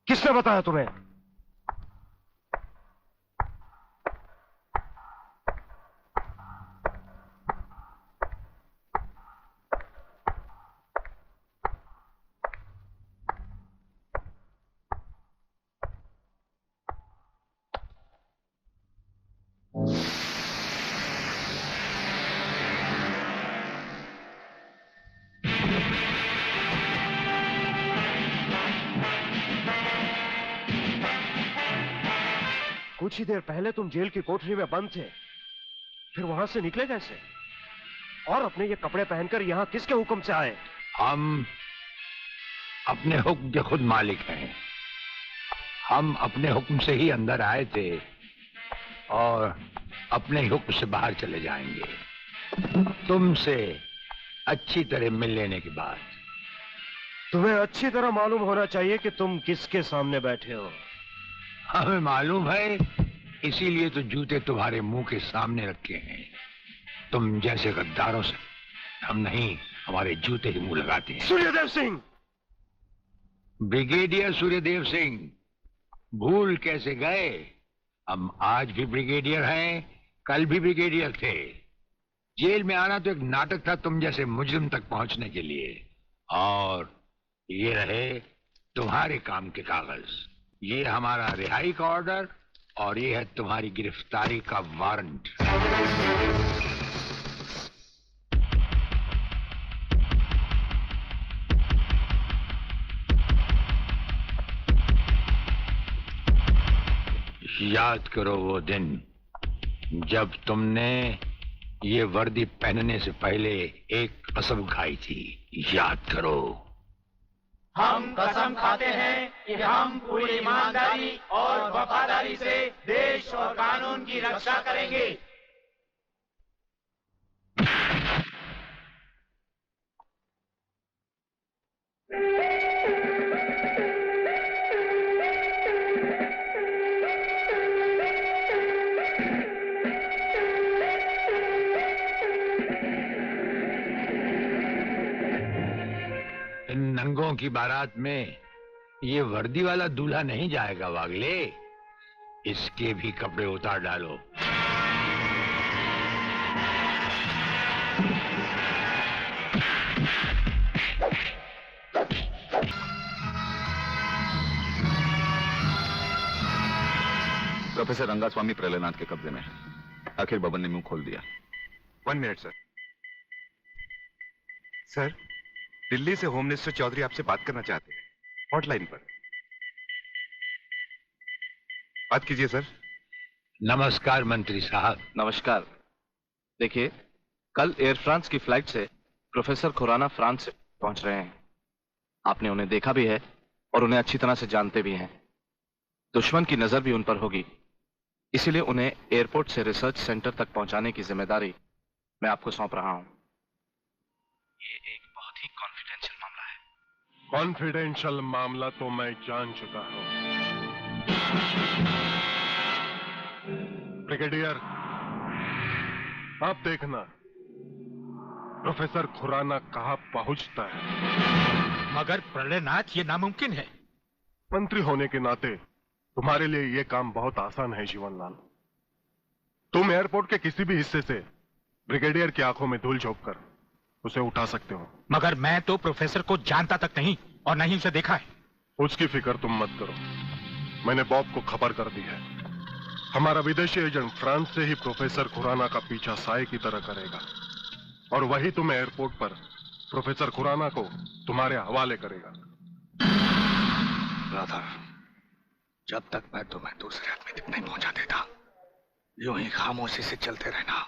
किसने बताया तुम्हें? कुछ ही देर पहले तुम जेल की कोठरी में बंद थे, फिर वहां से निकले कैसे? और अपने ये कपड़े पहनकर यहां किसके हुक्म से आए? हम अपने हुक्म के खुद मालिक हैं। हम अपने हुक्म से ही अंदर आए थे और अपने ही हुक्म से बाहर चले जाएंगे। तुमसे अच्छी तरह मिल लेने के बाद। तुम्हें अच्छी तरह मालूम होना चाहिए कि तुम किसके सामने बैठे हो। हमें मालूम है, इसीलिए तो जूते तुम्हारे मुंह के सामने रखे हैं। तुम जैसे गद्दारों से हम नहीं, हमारे जूते ही मुंह लगाते हैं। सूर्यदेव सिंह! ब्रिगेडियर सूर्यदेव सिंह, भूल कैसे गए? हम आज भी ब्रिगेडियर हैं, कल भी ब्रिगेडियर थे। जेल में आना तो एक नाटक था तुम जैसे मुजरिम तक पहुंचने के लिए। और ये रहे तुम्हारे काम के कागज। ये हमारा रिहाई का ऑर्डर और ये है तुम्हारी गिरफ्तारी का वारंट। याद करो वो दिन जब तुमने ये वर्दी पहनने से पहले एक कसम खाई थी। याद करो। हम कसम खाते हैं कि हम पूरी ईमानदारी और वफादारी से देश और कानून की रक्षा करेंगे। इन नंगों की बारात में ये वर्दी वाला दूल्हा नहीं जाएगा वागले। इसके भी कपड़े उतार डालो। प्रोफेसर रंगास्वामी प्रलयनाथ के कब्जे में है। आखिर बबन ने मुंह खोल दिया। 1 मिनट सर। सर, दिल्ली से होम मिनिस्टर चौधरी आपसे बात करना चाहते हैं, हॉटलाइन पर। बात कीजिए सर। नमस्कार मंत्री साहब। नमस्कार। देखिए, कल एयर फ्रांस की फ्लाइट से प्रोफेसर खुराना फ्रांस से पहुंच रहे हैं। आपने उन्हें देखा भी है और उन्हें अच्छी तरह से जानते भी हैं। दुश्मन की नजर भी उन पर होगी, इसीलिए उन्हें एयरपोर्ट से रिसर्च सेंटर तक पहुंचाने की जिम्मेदारी मैं आपको सौंप रहा हूं। ये एक बहुत ही कॉन्फिडेंशियल मामला है। कॉन्फिडेंशियल मामला तो मैं जान चुका हूं। ब्रिगेडियर, आप देखना प्रोफेसर खुराना कहां पहुंचता है। मगर प्रलयनाथ, ये नामुमकिन है। मंत्री होने के नाते तुम्हारे लिए यह काम बहुत आसान है जीवनलाल। तुम एयरपोर्ट के किसी भी हिस्से से ब्रिगेडियर की आंखों में धूल झोंक कर उसे उठा सकते हो। मगर मैं तो प्रोफेसर को जानता तक नहीं और नहीं उसे देखा है। उसकी फिक्र तुम मत करो, मैंने बॉब को खबर कर दी है। हमारा विदेशी एजेंट फ्रांस से ही प्रोफेसर खुराना का पीछा साए की तरह करेगा और वही तुम्हें एयरपोर्ट पर प्रोफेसर खुराना को तुम्हारे हवाले करेगा। राधा, जब तक मैं तुम्हें दूसरे आदमी तक नहीं पहुंचा देता, यूं ही खामोशी से चलते रहना।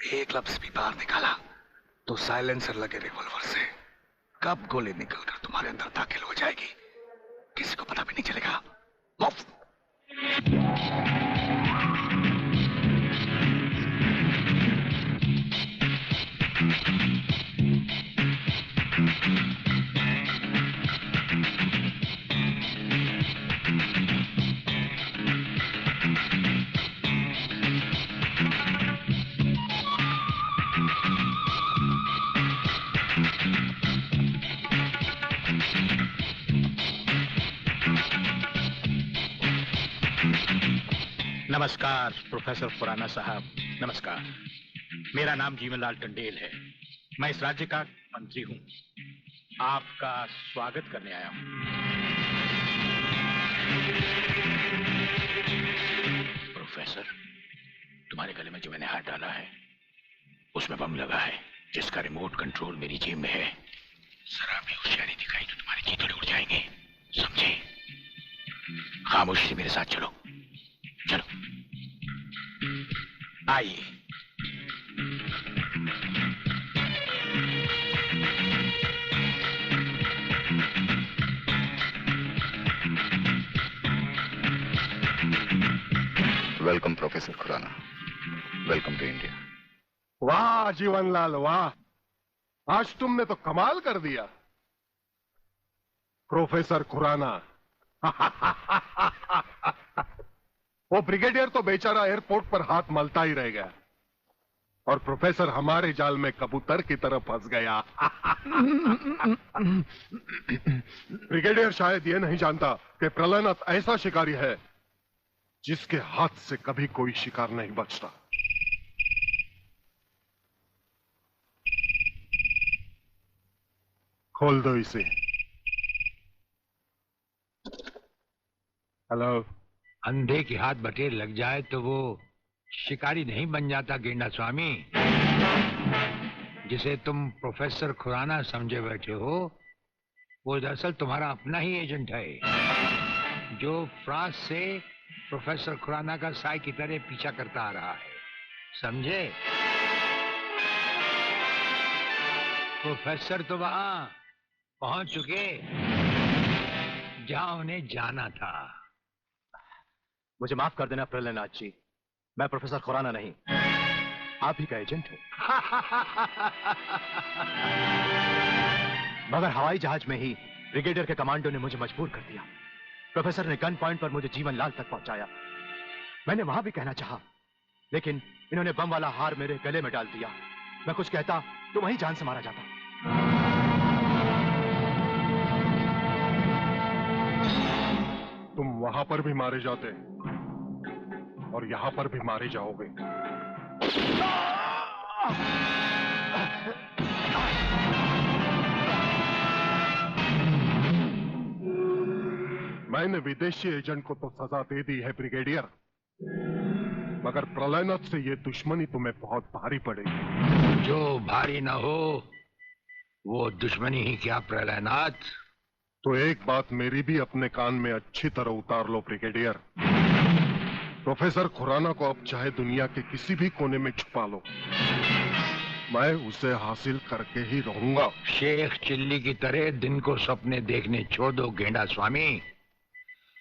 एक लफ्ज भी बाहर निकाला तो साइलेंसर लगे रिवॉल्वर से कब गोली निकलकर तुम्हारे अंदर दाखिल हो जाएगी किसी को पता भी नहीं चलेगा। मुफ्त। नमस्कार प्रोफेसर खुराना साहब, नमस्कार। मेरा नाम जीवनलाल टंडेल है। मैं इस राज्य का मंत्री हूँ। आपका स्वागत करने आया हूँ। प्रोफेसर, तुम्हारे गले में जो मैंने हाथ डाला है उसमें बम लगा है, जिसका रिमोट कंट्रोल मेरी जेब में है। जरा भी होशियारी दिखाई तो तुम्हारे चीथड़े उड़ जाएंगे, समझे? खामोशी से मेरे साथ चलो, चलो आइए। Welcome professor Khurana, welcome to India. वाह जीवनलाल वाह, आज तुमने तो कमाल कर दिया प्रोफेसर खुराना। वो ब्रिगेडियर तो बेचारा एयरपोर्ट पर हाथ मलता ही रह गया और प्रोफेसर हमारे जाल में कबूतर की तरह फंस गया। ब्रिगेडियर शायद ये नहीं जानता कि प्रलयनाथ ऐसा शिकारी है जिसके हाथ से कभी कोई शिकार नहीं बचता। खोल दो इसे। हेलो। अंधे के हाथ बटेर लग जाए तो वो शिकारी नहीं बन जाता गेंडा स्वामी। जिसे तुम प्रोफेसर खुराना समझे बैठे हो वो दरअसल तुम्हारा अपना ही एजेंट है, जो फ्रांस से प्रोफेसर खुराना का साई की तरह पीछा करता आ रहा है, समझे? प्रोफेसर तो वहां पहुंच चुके जहां उन्हें जाना था। मुझे माफ कर देना प्रलयनाथ जी, मैं प्रोफेसर खुराना नहीं, आप ही का एजेंट हूं। मगर हवाई जहाज में ही ब्रिगेडियर के कमांडो ने मुझे मजबूर कर दिया। प्रोफेसर ने गन पॉइंट पर मुझे जीवनलाल तक पहुंचाया। मैंने वहां भी कहना चाहा, लेकिन इन्होंने बम वाला हार मेरे गले में डाल दिया। मैं कुछ कहता तो वहीं जान से मारा जाता। तुम वहां पर भी मारे जाते और यहां पर भी मारे जाओगे। मैंने विदेशी एजेंट को तो सजा दे दी है ब्रिगेडियर, मगर प्रलयनाथ से ये दुश्मनी तुम्हें बहुत भारी पड़ेगी। जो भारी ना हो वो दुश्मनी ही क्या प्रलयनाथ। तो एक बात मेरी भी अपने कान में अच्छी तरह उतार लो ब्रिगेडियर। प्रोफेसर खुराना को अब चाहे दुनिया के किसी भी कोने में छुपा लो, मैं उसे हासिल करके ही रहूंगा। शेख चिल्ली की तरह दिन को सपने देखने छोड़ दो गेंडा स्वामी।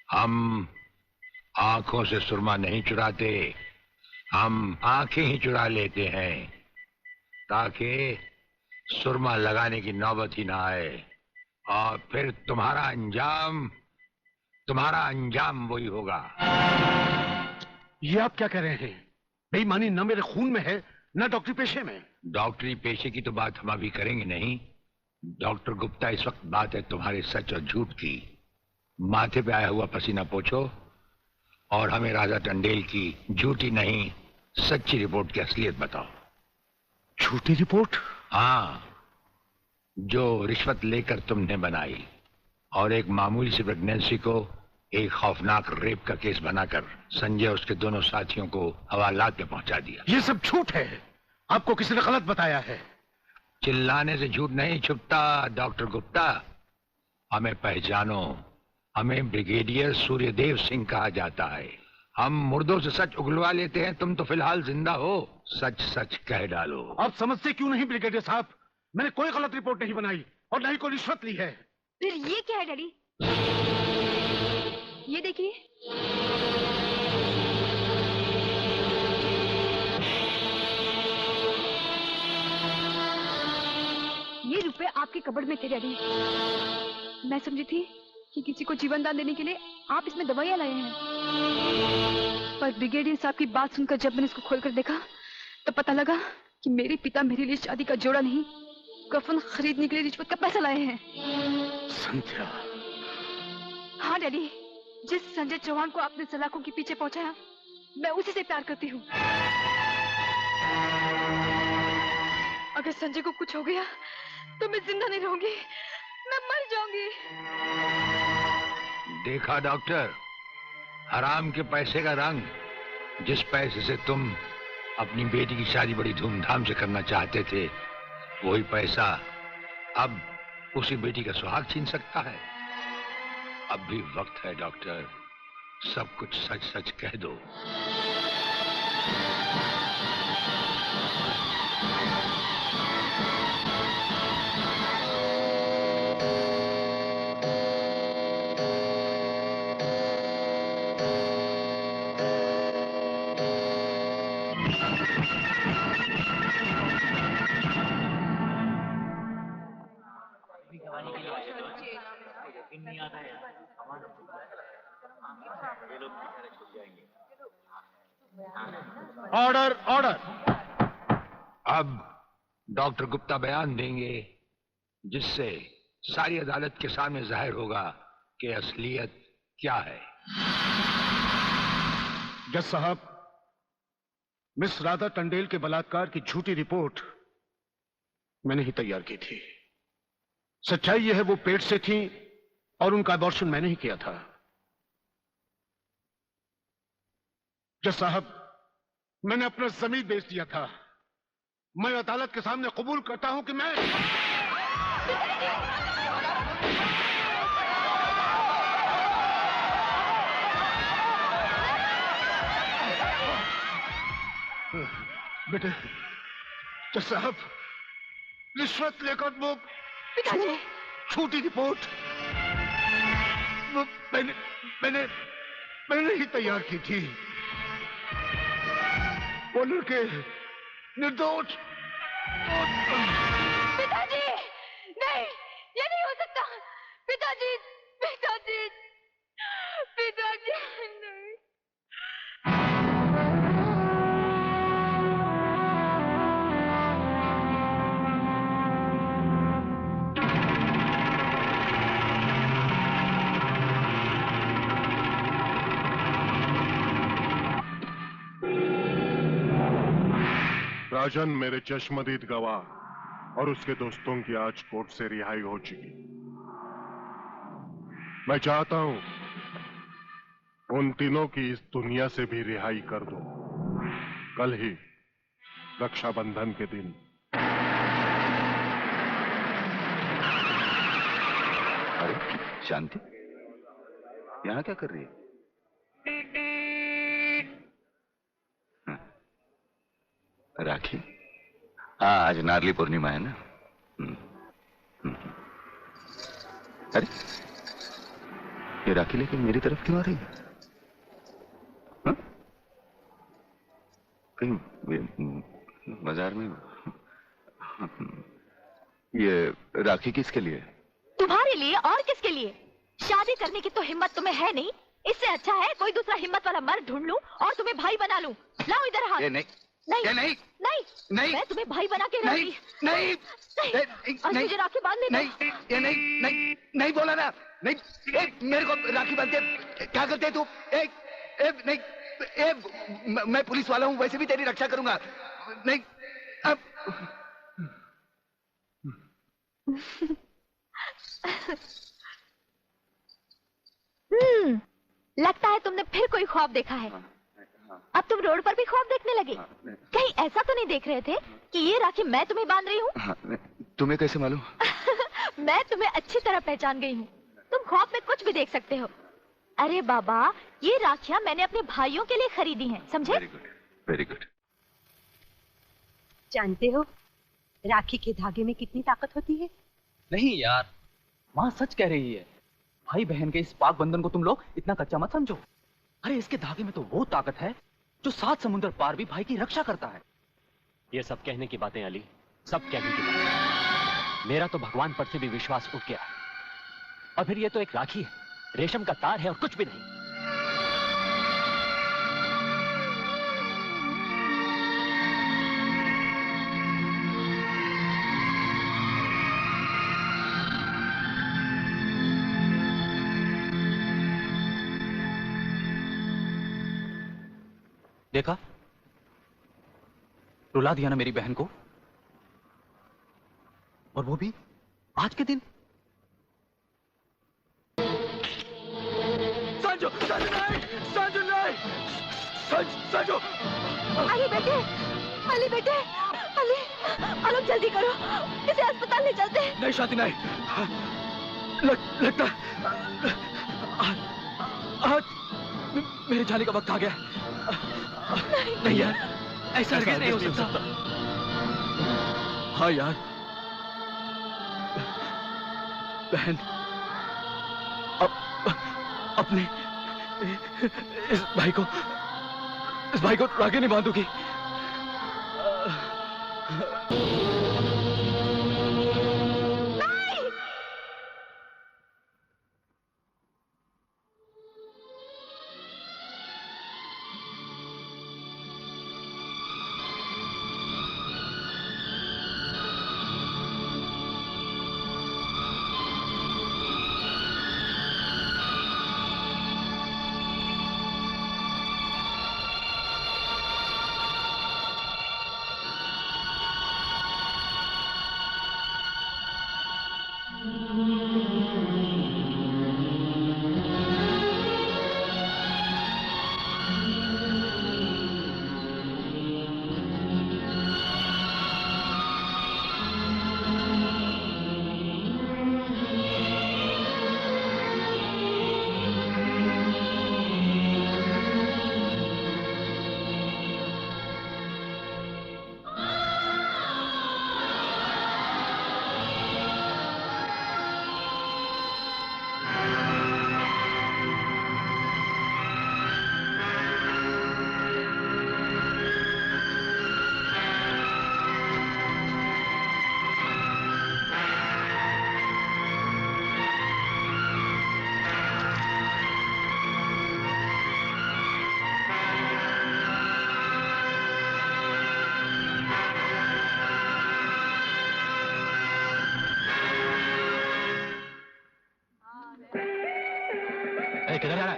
हम आंखों से सुरमा नहीं चुराते, हम आंखें ही चुरा लेते हैं ताकि सुरमा लगाने की नौबत ही ना आए और फिर तुम्हारा अंजाम वही होगा। ये आप क्या कह रहे हैं? बेईमानी न मेरे खून में है न डॉक्टरी पेशे में। डॉक्टरी पेशे की तो बात हम अभी करेंगे नहीं। डॉक्टर गुप्ता, इस वक्त बात है तुम्हारे सच और झूठ की। माथे पे आया हुआ पसीना पोछो और हमें राजा टंडेल की झूठी नहीं सच्ची रिपोर्ट की असलियत बताओ। झूठी रिपोर्ट? हाँ, जो रिश्वत लेकर तुमने बनाई और एक मामूली सी प्रेगनेंसी को एक खौफनाक रेप का केस बनाकर संजय और उसके दोनों साथियों को हवालात में पहुंचा दिया। ये सब झूठ है, आपको किसी ने गलत बताया है। चिल्लाने से झूठ नहीं छुपता डॉक्टर गुप्ता। हमें पहचानो, हमें ब्रिगेडियर सूर्यदेव सिंह कहा जाता है। हम मुर्दों से सच उगलवा लेते हैं, तुम तो फिलहाल जिंदा हो, सच सच कह डालो। आप समझते क्यों नहीं ब्रिगेडियर साहब? मैंने कोई गलत रिपोर्ट नहीं बनाई और न ही कोई रिश्वत ली है। फिर ये क्या है डैडी? ये देखिए, ये रुपए आपके कबर्ड में थे डैडी। मैं समझी थी कि किसी को जीवन दान देने के लिए आप इसमें दवाइयां लाए हैं, पर ब्रिगेडियर साहब की बात सुनकर जब मैंने इसको खोलकर देखा तब पता लगा कि मेरे पिता मेरे लिए शादी का जोड़ा नहीं, कफन खरीदने के लिए रिश्वत का पैसा लाए हैं। संध्या। हाँ डैडी, जिस संजय चौहान को आपने सलाखों के पीछे पहुंचाया मैं उसी से प्यार करती हूँ। अगर संजय को कुछ हो गया तो मैं जिंदा नहीं रहूंगी, मैं मर जाऊंगी। देखा डॉक्टर, हराम के पैसे का रंग। जिस पैसे से तुम अपनी बेटी की शादी बड़ी धूमधाम से करना चाहते थे, वही पैसा अब उसी बेटी का सुहाग छीन सकता है। अब भी वक्त है डॉक्टर, सब कुछ सच सच कह दो। Order order. अब डॉक्टर गुप्ता बयान देंगे, जिससे सारी अदालत के सामने जाहिर होगा कि असलियत क्या है। जज साहब, मिस राधा टंडेल के बलात्कार की झूठी रिपोर्ट मैंने ही तैयार की थी। सच्चाई यह है वो पेट से थी और उनका अबॉर्शन मैंने ही किया था। जज साहब, मैंने अपना जमीन बेच दिया था। मैं अदालत के सामने कबूल करता हूं कि मैं बेटे, जज साहब, रिश्वत लेकर वो झूठी रिपोर्ट वो मैंने ही तैयार की थी। वो लड़के निर्दोष। पिताजी, नहीं, ये नहीं हो सकता। पिताजी, पिताजी, पिताजी, नहीं। राजन मेरे चश्मदीद गवाह और उसके दोस्तों की आज कोर्ट से रिहाई हो चुकी। मैं चाहता हूं उन तीनों की इस दुनिया से भी रिहाई कर दो। कल ही रक्षाबंधन के दिन। अरे शांति, यहां क्या कर रही है? राखी? हाँ, आज नारली पूर्णिमा है ना। अरे ये राखी लेके मेरी तरफ क्यों आ रही है? हाँ? कहीं बाजार में? ये राखी किसके लिए? तुम्हारे लिए और किसके लिए? शादी करने की तो हिम्मत तुम्हें है नहीं। इससे अच्छा है कोई दूसरा हिम्मत वाला मर्द ढूंढ लूं और तुम्हें भाई बना लूं। लाओ इधर हाथ। नहीं नहीं नहीं नहीं नहीं, मैं तुम्हें भाई बना के नहीं नहीं और मुझे राखी बांधने दो। नहीं, ये नहीं नहीं नहीं बोला ना। नहीं, मेरे को राखी बांधते क्या करते तू? नहीं, मैं पुलिस वाला हूँ, वैसे भी तेरी रक्षा करूंगा। नहीं अब लगता है तुमने फिर कोई ख्वाब देखा है। अब तुम रोड पर भी ख्वाब देखने लगे। कहीं ऐसा तो नहीं देख रहे थे कि ये राखी मैं तुम्हें बांध रही हूँ? तुम्हें कैसे मालूम? मैं तुम्हें अच्छी तरह पहचान गई हूँ। तुम ख्वाब में कुछ भी देख सकते हो। अरे बाबा, ये राखियाँ मैंने अपने भाइयों के लिए खरीदी हैं, समझे? Very good, very good. जानते हो राखी के धागे में कितनी ताकत होती है? नहीं यार, माँ सच कह रही है। भाई बहन के इस पाक बंधन को तुम लोग इतना कच्चा मत समझो। अरे इसके धागे में तो वो ताकत है जो 7 समुद्र पार भी भाई की रक्षा करता है। ये सब कहने की बातें अली, सब कहने की बातें। मेरा तो भगवान पर से भी विश्वास उठ गया। और फिर ये तो एक राखी है, रेशम का तार है और कुछ भी नहीं। देखा, रुला दिया ना मेरी बहन को, और वो भी आज के दिन। संजू, संजू नहीं, संजू नहीं, संजू। अली बेटे, अली बेटे, अली, आलोक जल्दी करो, इसे अस्पताल ले चलते हैं। नहीं शांति नहीं, लगता आज मेरे जाने का वक्त आ गया। नहीं यार, ऐसा नहीं हो सकता। हाँ यार, बहन अपने इस भाई को आगे नहीं बांधूगी। किधर जा रहा है?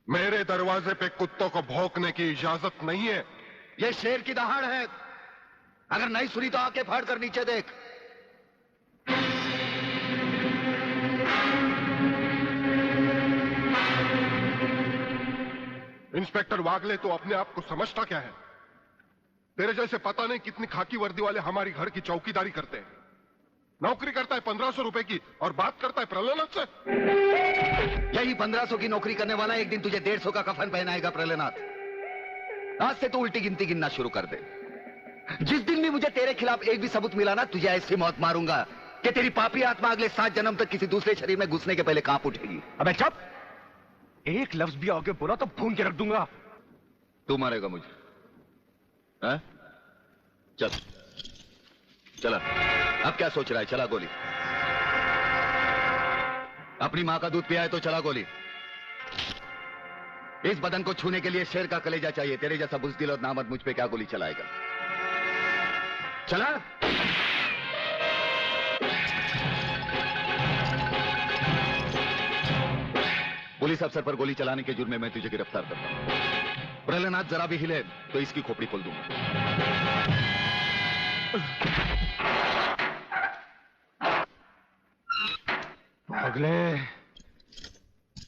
मेरे दरवाजे पे कुत्तों को भौंकने की इजाजत नहीं है। ये शेर की दहाड़ है। अगर नहीं सुनी तो आके फाड़ कर नीचे देख। इंस्पेक्टर वागले तो अपने आप को समझता क्या है? तेरे जैसे पता नहीं कितनी खाकी वर्दी वाले हमारी घर की चौकीदारी करते हैं। नौकरी करता है 1500 रुपए की और बात करता है प्रलयनाथ से। यही 1500 की नौकरी करने वाला एक दिन तुझे 150 का कफन पहनाएगा प्रलयनाथ। आज से तू उल्टी गिनती गिनना शुरू कर दे। जिस दिन भी मुझे तेरे खिलाफ एक भी सबूत मिला ना, तुझे ऐसी मौत मारूंगा कि तेरी पापी आत्मा अगले 7 जन्म तक किसी दूसरे शरीर में घुसने के पहले कांप उठेगी। अबे चुप! एक लफ्ज भी आगे बोला तो भून के रख दूंगा। तू मारेगा मुझे? है? चल चला। अब क्या सोच रहा है? चला गोली। अपनी मां का दूध पिया है तो चला गोली। इस बदन को छूने के लिए शेर का कलेजा चाहिए। तेरे जैसा बुज़दिल और नामर्द मुझ पे क्या गोली चलाएगा? चला। पुलिस अफसर पर गोली चलाने के जुर्म में मैं तुझे गिरफ्तार करता हूं। प्रलयनाथ जरा भी हिले तो इसकी खोपड़ी खोल दूंगा। अगले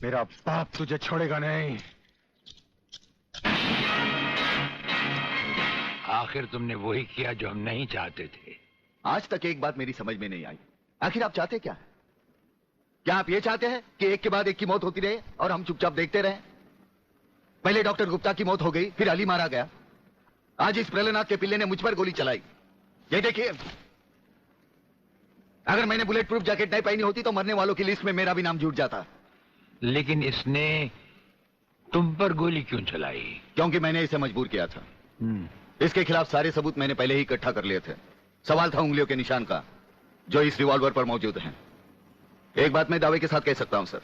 मेरा बाप तुझे छोड़ेगा नहीं। आखिर तुमने वही किया जो हम नहीं चाहते थे। आज तक एक बात मेरी समझ में नहीं आई, आखिर आप चाहते क्या है? क्या आप ये चाहते हैं कि एक के बाद एक की मौत होती रहे और हम चुपचाप देखते रहें? पहले डॉक्टर गुप्ता की मौत हो गई, फिर अली मारा गया, आज इस प्रहलाद के पिल्ले ने मुझ पर गोली चलाई। ये देखिए, अगर मैंने बुलेट प्रूफ जैकेट नहीं पहनी होती तो मरने वालों की लिस्ट में मेरा भी नाम जुड़ जाता। लेकिन इसने तुम पर गोली क्यों चलाई? क्योंकि मैंने इसे मजबूर किया था। इसके खिलाफ सारे सबूत मैंने पहले ही इकट्ठा कर लिए थे। सवाल था उंगलियों के निशान का, जो इस रिवॉल्वर पर मौजूद हैं। एक बात मैं दावे के साथ कह सकता हूं सर,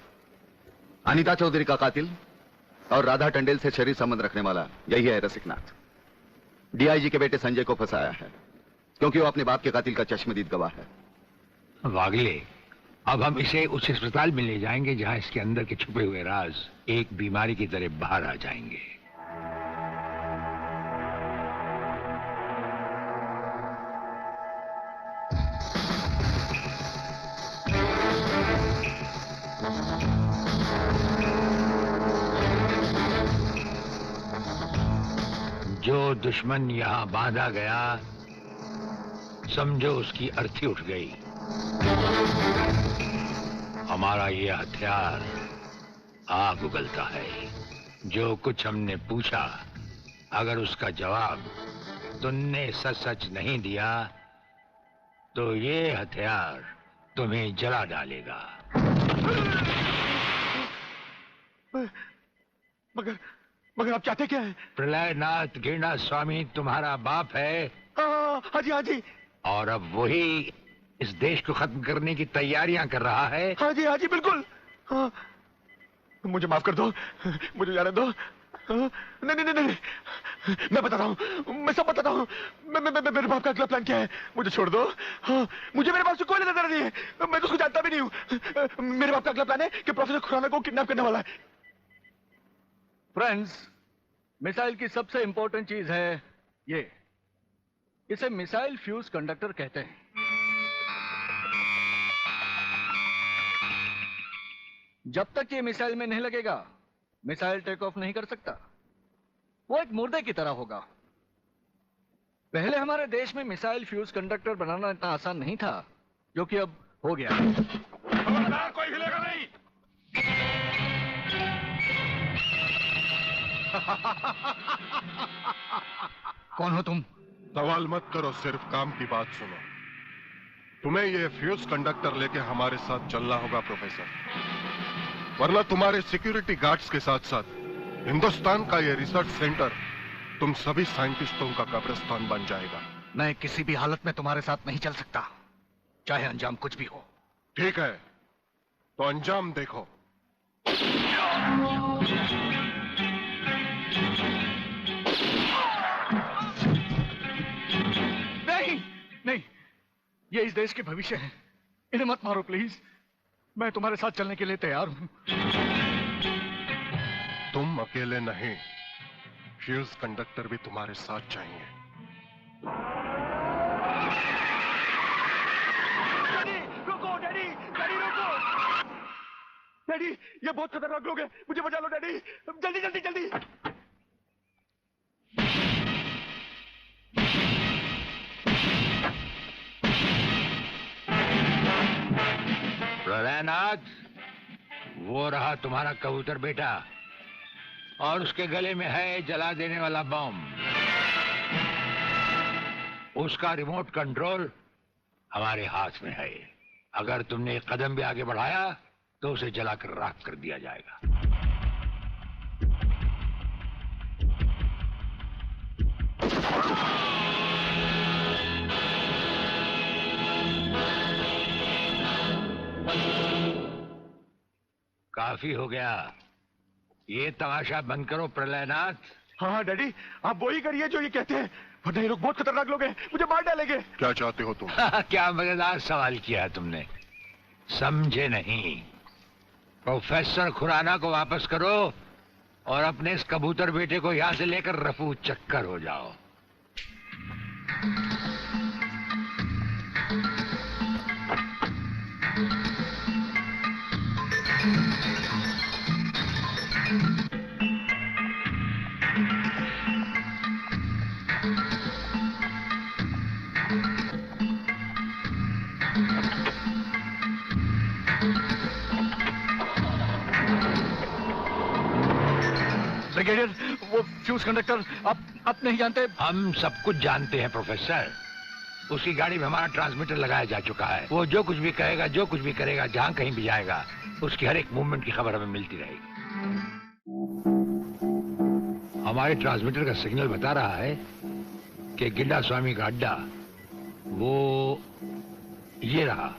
अनीता चौधरी का कातिल और राधा टंडेल से शरीर संबंध रखने वाला यही है रसिकनाथ। डीआईजी के बेटे संजय को फंसाया है क्योंकि वो अपने बाप के कातिल का चश्मदीद गवाह है। वागले, अब हम इसे उस अस्पताल में ले जाएंगे जहां इसके अंदर के छुपे हुए राज एक बीमारी की तरह बाहर आ जाएंगे। जो दुश्मन यहां बांधा गया, समझो उसकी अर्थी उठ गई। हमारा ये हथियार आग उगलता है। जो कुछ हमने पूछा, अगर उसका जवाब तुमने सच सच नहीं दिया तो ये हथियार तुम्हें जला डालेगा। मगर आप चाहते क्या है? प्रलयनाथ गिरना स्वामी तुम्हारा बाप है। हाँ जी, हाँ जी। और अब वही इस देश को खत्म करने की तैयारियां कर रहा है। हाँ जी, बिल्कुल। हाँ, मुझे माफ कर दो, मुझे जाने दो। नहीं, मैं बताता हूँ, मैं सब बताता हूँ। मेरे बाप का अगला प्लान क्या है, मुझे छोड़ दो। हाँ, मुझे मेरे बाप से कोई लेना देना नहीं है, मैं तो उसको जानता भी नहीं हूँ। मेरे बाप का अगला प्लान है कि प्रोफेसर खुराना को किडनैप करने वाला है। फ्रेंड्स, मिसाइल की सबसे इंपॉर्टेंट चीज है ये, इसे मिसाइल फ्यूज कंडक्टर कहते हैं। जब तक ये मिसाइल में नहीं लगेगा, मिसाइल टेक ऑफ नहीं कर सकता। वो एक मुर्दे की तरह होगा। पहले हमारे देश में मिसाइल फ्यूज कंडक्टर बनाना इतना आसान नहीं था, जो कि अब हो गया। खबरदार, कोई हिलेगा नहीं। कौन हो तुम? सवाल मत करो, सिर्फ काम की बात सुनो। तुम्हें ये फ्यूज कंडक्टर लेके हमारे साथ चलना होगा प्रोफेसर, वरना तुम्हारे सिक्योरिटी गार्ड्स के साथ साथ हिंदुस्तान का ये रिसर्च सेंटर तुम सभी साइंटिस्टों का कब्रिस्तान बन जाएगा। मैं किसी भी हालत में तुम्हारे साथ नहीं चल सकता, चाहे अंजाम कुछ भी हो। ठीक है, तो अंजाम देखो। नहीं, ये इस देश के भविष्य है, इन्हें मत मारो प्लीज। मैं तुम्हारे साथ चलने के लिए तैयार हूं। तुम अकेले नहीं, फ्यूज कंडक्टर भी तुम्हारे साथ चाहिए। रुको डैडी, रुको। डैडी, ये बहुत खतरनाक लोग हैं, मुझे बचा लो डैडी, जल्दी। प्रलयनाथ, वो रहा तुम्हारा कबूतर बेटा, और उसके गले में है जला देने वाला बम। उसका रिमोट कंट्रोल हमारे हाथ में है। अगर तुमने एक कदम भी आगे बढ़ाया तो उसे जलाकर राख कर दिया जाएगा। काफी हो गया, ये तमाशा बंद करो प्रलयनाथ। हाँ डैडी, आप वो ही करिए जो ये कहते हैं, वरना ये लोग बहुत खतरनाक लोग हैं, मुझे मार डालेंगे। क्या चाहते हो तुम? क्या मजेदार सवाल किया तुमने, समझे नहीं। प्रोफेसर खुराना को वापस करो और अपने इस कबूतर बेटे को यहां से लेकर रफू चक्कर हो जाओ। ब्रिगेडियर, वो फ्यूज कंडक्टर आप नहीं जानते? हम सब कुछ जानते हैं प्रोफेसर। उसकी गाड़ी में हमारा ट्रांसमीटर लगाया जा चुका है। वो जो कुछ भी कहेगा, जो कुछ भी करेगा, जहां कहीं भी जाएगा, उसकी हर एक मूवमेंट की खबर हमें मिलती रहेगी। हमारे ट्रांसमीटर का सिग्नल बता रहा है कि गिड्डा स्वामी का अड्डा वो ये रहा।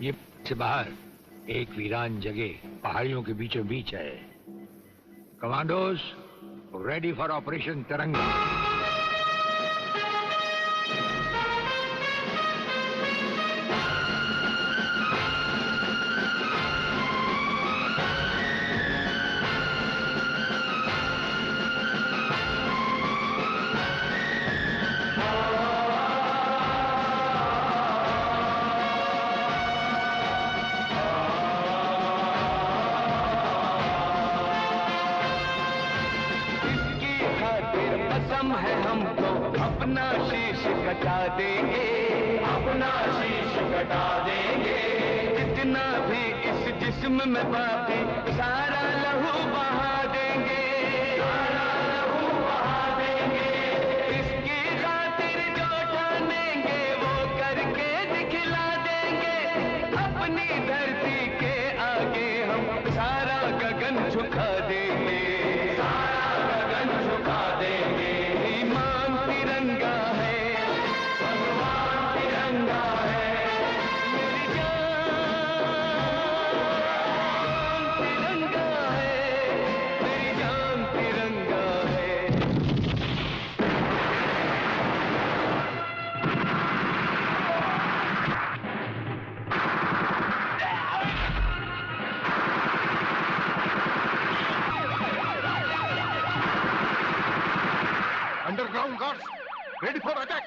ये से बाहर एक वीरान जगह पहाड़ियों के बीचों बीच है। कमांडोज रेडी फॉर ऑपरेशन तिरंगा। में बाकी सारा लहू बहा देंगे, सारा लहू बहा देंगे। इसकी खातिर जो ठानेंगे वो करके दिखला देंगे। अपनी धरती के आगे हम सारा गगन झुका देंगे, सारा गगन झुका देंगे। ईमान तिरंगा है, भगवान तिरंगा है। Underground guards, ready for attack.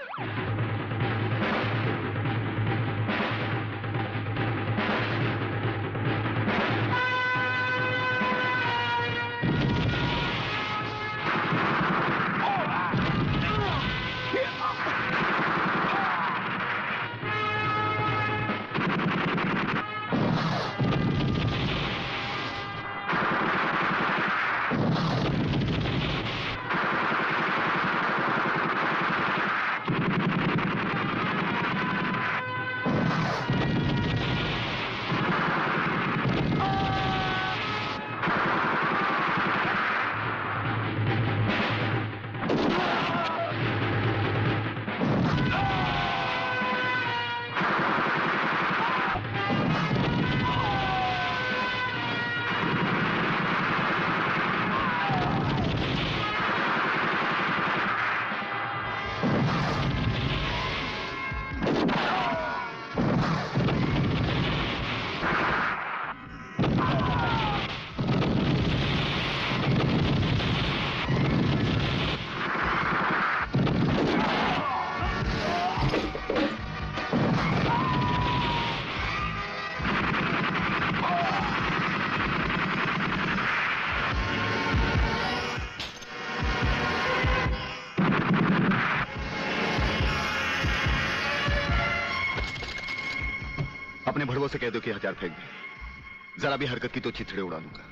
अपने भड़वों से कह दो कि हथियार फेंक दे। जरा भी हरकत की तो चिथड़े उड़ा दूंगा।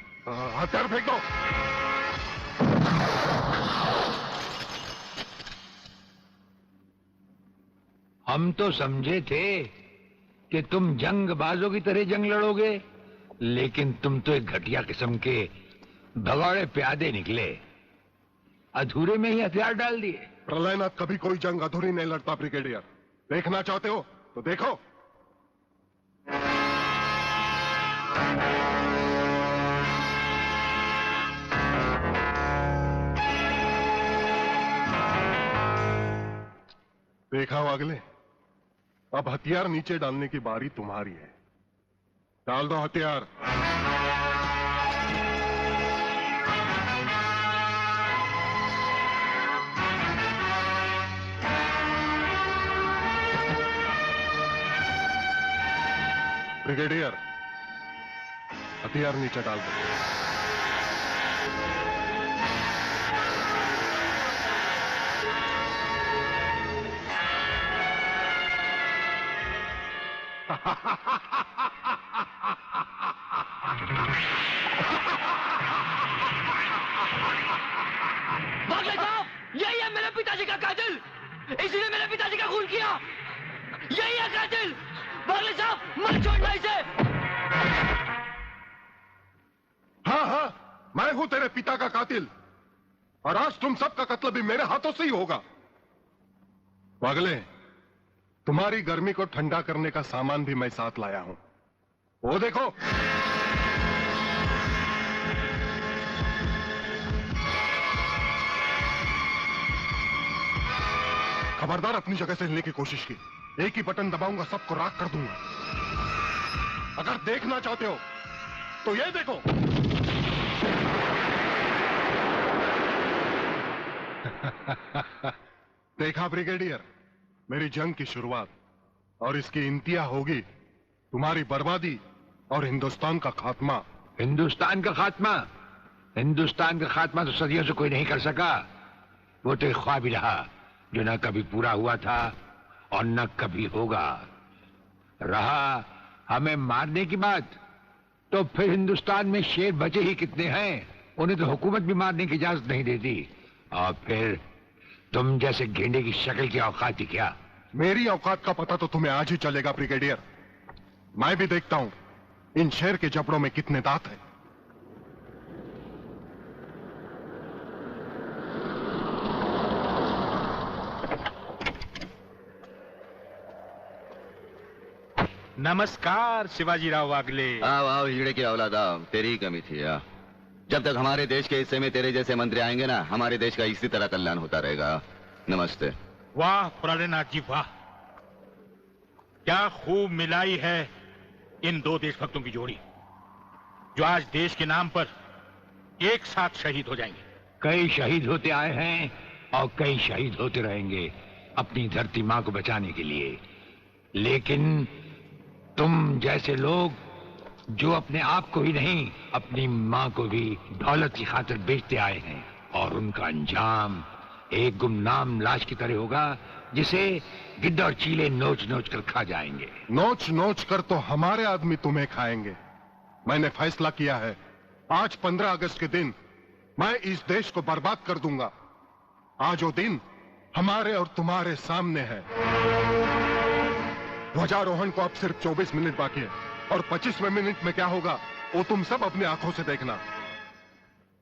हथियार फेंक दो। हम तो समझे थे कि तुम जंगबाजों की तरह जंग लड़ोगे, लेकिन तुम तो एक घटिया किस्म के भगौड़े प्यादे निकले। अधूरे में ही हथियार डाल दिए। प्रलयनाथ कभी कोई जंग अधूरी नहीं लड़ता ब्रिगेडियर। देखना चाहते हो तो देखो। देखा हो अगले, अब हथियार नीचे डालने की बारी तुम्हारी है। डाल दो हथियार। ब्रिगेडियर, हथियार नीचे डाल दो। मैं हूं तेरे पिता का कातिल, और आज तुम सबका कत्ल भी मेरे हाथों से ही होगा। पागले, तुम्हारी गर्मी को ठंडा करने का सामान भी मैं साथ लाया हूं। वो देखो। खबरदार अपनी जगह से हिलने की कोशिश की। एक ही बटन दबाऊंगा, सबको राख कर दूंगा। अगर देखना चाहते हो तो ये देखो। देखा ब्रिगेडियर, मेरी जंग की शुरुआत, और इसकी इंतहा होगी तुम्हारी बर्बादी और हिंदुस्तान का खात्मा। हिंदुस्तान का खात्मा? हिंदुस्तान का खात्मा तो सदियों से कोई नहीं कर सका। वो तो एक ख्वाब ही रहा जो न कभी पूरा हुआ था और न कभी होगा। रहा हमें मारने की बात, तो फिर हिंदुस्तान में शेर बचे ही कितने हैं, उन्हें तो हुकूमत भी मारने की इजाजत नहीं देती। और फिर तुम जैसे गेंडे की शक्ल की औकात ही क्या? मेरी औकात का पता तो तुम्हें आज ही चलेगा ब्रिगेडियर। मैं भी देखता हूं इन शेर के जबड़ों में कितने दांत हैं। नमस्कार शिवाजी राव वागले। आओ आओ हीरे की औलाद आओ, तेरी ही कमी थी। जब तक हमारे देश के हिस्से में तेरे जैसे मंत्री आएंगे ना, हमारे देश का इसी तरह कल्याण होता रहेगा। नमस्ते। वाह प्राणनाथ जी वाह, क्या खूब मिलाई है इन दो देशभक्तों की जोड़ी, जो आज देश के नाम पर एक साथ शहीद हो जाएंगे। कई शहीद होते आए हैं और कई शहीद होते रहेंगे अपनी धरती माँ को बचाने के लिए। लेकिन तुम जैसे लोग जो अपने आप को ही नहीं, अपनी माँ को भी दौलत की खातिर बेचते आए हैं, और उनका अंजाम एक गुमनाम लाश की तरह होगा जिसे गिद्ध और चीले नोच नोच कर खा जाएंगे। नोच नोच कर तो हमारे आदमी तुम्हें खाएंगे। मैंने फैसला किया है, आज 15 अगस्त के दिन मैं इस देश को बर्बाद कर दूंगा। आज वो दिन हमारे और तुम्हारे सामने है। ध्वजारोहण को अब सिर्फ 24 मिनट बाकी है, और 25वें मिनट में क्या होगा वो तुम सब अपनी आंखों से देखना।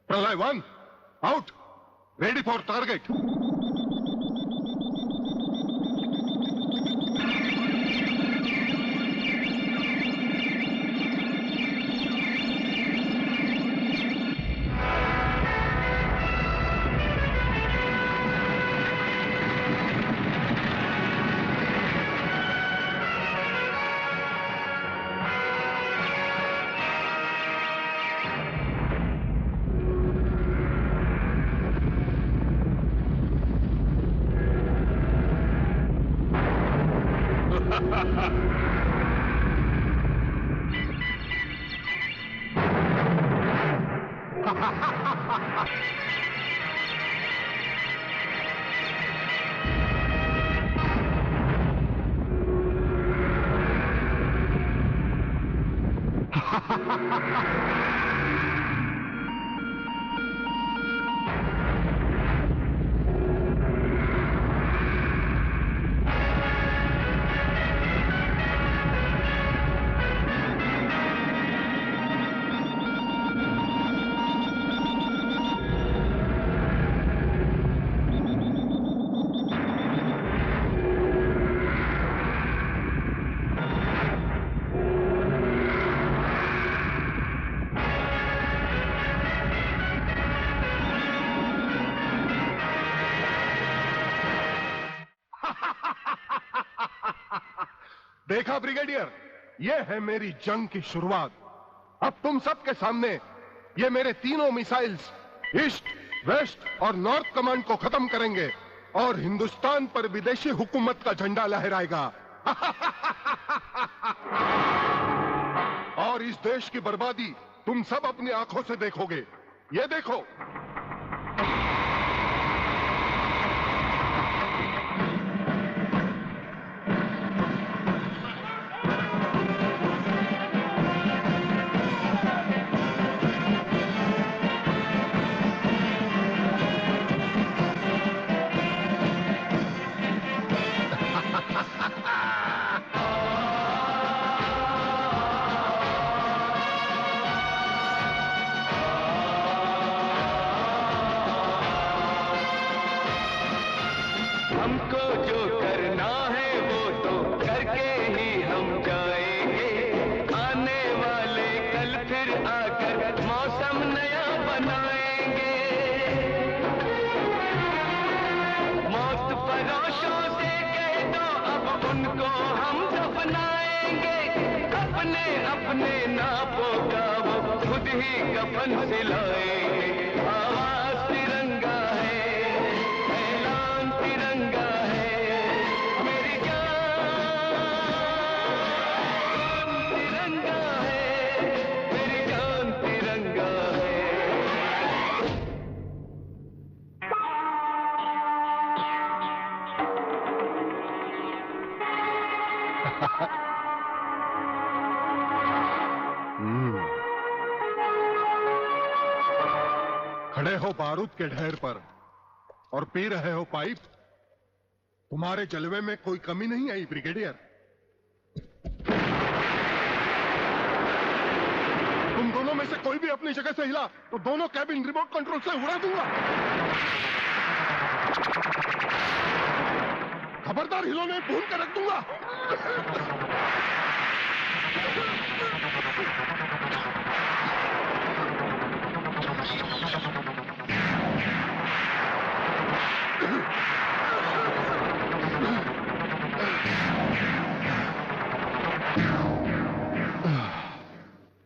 प्रलय 1 आउट, रेडी फॉर टारगेट। देखा ब्रिगेडियर, ये है मेरी जंग की शुरुआत। अब तुम सबके सामने ये मेरे तीनों मिसाइल्स ईस्ट, वेस्ट और नॉर्थ कमांड को खत्म करेंगे, और हिंदुस्तान पर विदेशी हुकूमत का झंडा लहराएगा। और इस देश की बर्बादी तुम सब अपनी आंखों से देखोगे। ये देखो। हमको जो करना है वो तो करके ही हम जाएंगे। आने वाले कल फिर आकर मौसम नया बनाएंगे। मौत फरोशों से कह दो अब उनको हम दफनाएंगे। अपने अपने नापों का वो खुद ही कफन सिलाएंगे। आवाज तिरंगा है, ऐलान तिरंगा है, मेरी जान तिरंगा है, मेरी जान तिरंगा है। खड़े हो बारूद के ढेर पर और पी रहे हो पाइप। तुम्हारे जलवे में कोई कमी नहीं आई ब्रिगेडियर। तुम दोनों में से कोई भी अपनी जगह से हिला तो दोनों कैबिन रिमोट कंट्रोल से उड़ा दूंगा। खबरदार हिलो नहीं, भून कर रख दूंगा।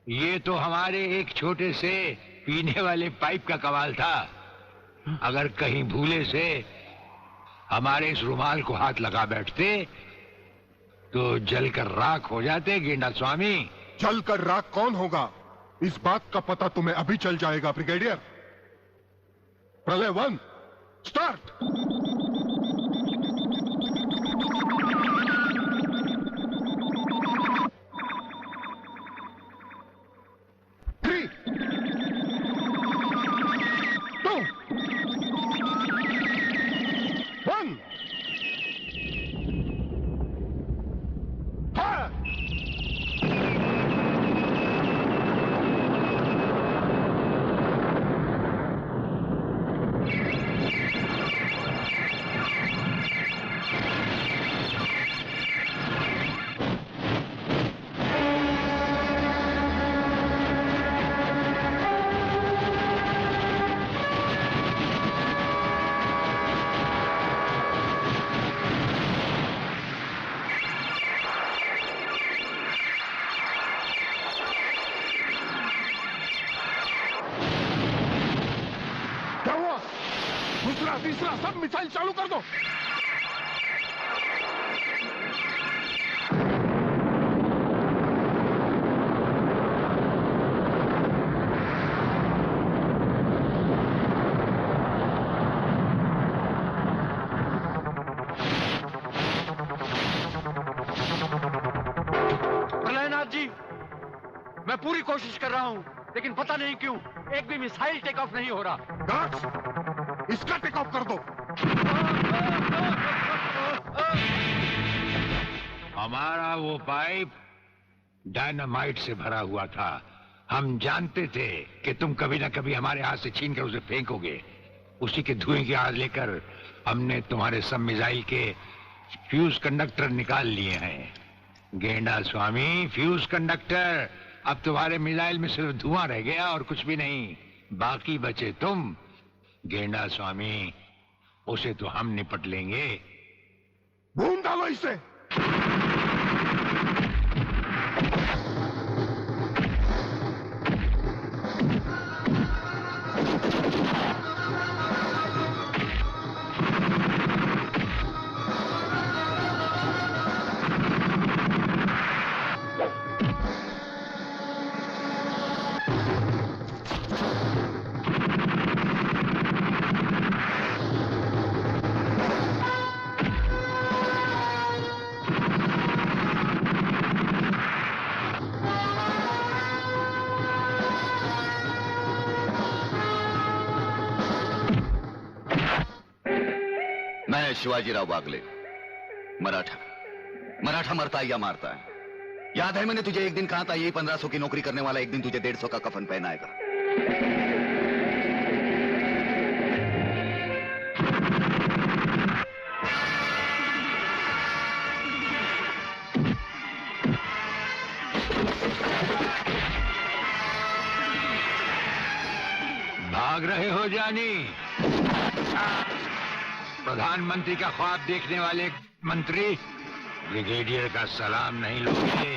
ये तो हमारे एक छोटे से पीने वाले पाइप का कमाल था। अगर कहीं भूले से हमारे इस रुमाल को हाथ लगा बैठते तो जलकर राख हो जाते गेंडा स्वामी। जलकर राख कौन होगा इस बात का पता तुम्हें अभी चल जाएगा ब्रिगेडियर। प्रलय 1 स्टार्ट। तीसरा सब मिसाइल चालू कर दो। प्रलयनाथ जी, मैं पूरी कोशिश कर रहा हूं, लेकिन पता नहीं क्यों एक भी मिसाइल टेक ऑफ नहीं हो रहा। गार्ड्स, इसका टेक ऑफ कर दो। हमारा वो पाइप डायनामाइट से भरा हुआ था। हम जानते थे कि तुम कभी ना कभी हमारे हाथ से छीन कर उसे फेंकोगे। उसी के धुएं की आग लेकर हमने तुम्हारे सब मिसाइल के फ्यूज कंडक्टर निकाल लिए हैं। गेंडा स्वामी, फ्यूज कंडक्टर, अब तुम्हारे मिसाइल में सिर्फ धुआं रह गया और कुछ भी नहीं। बाकी बचे तुम। गेंडा स्वामी, उसे तो हम निपट लेंगे। भून डालो इसे। मैं शिवाजीराव बागले, मराठा मरता है या मारता है। याद है मैंने तुझे एक दिन कहा था यही 1500 की नौकरी करने वाला एक दिन तुझे 150 का कफन पहनाएगा। भाग रहे हो जानी? प्रधानमंत्री का ख्वाब देखने वाले मंत्री ब्रिगेडियर का सलाम नहीं लोगे?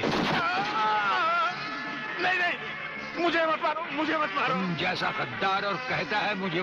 नहीं नहीं, मुझे मत मारो, मुझे मत मारो। तुम जैसा गद्दार और कहता है मुझे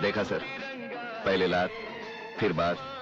देखा सर, पहले लात फिर बात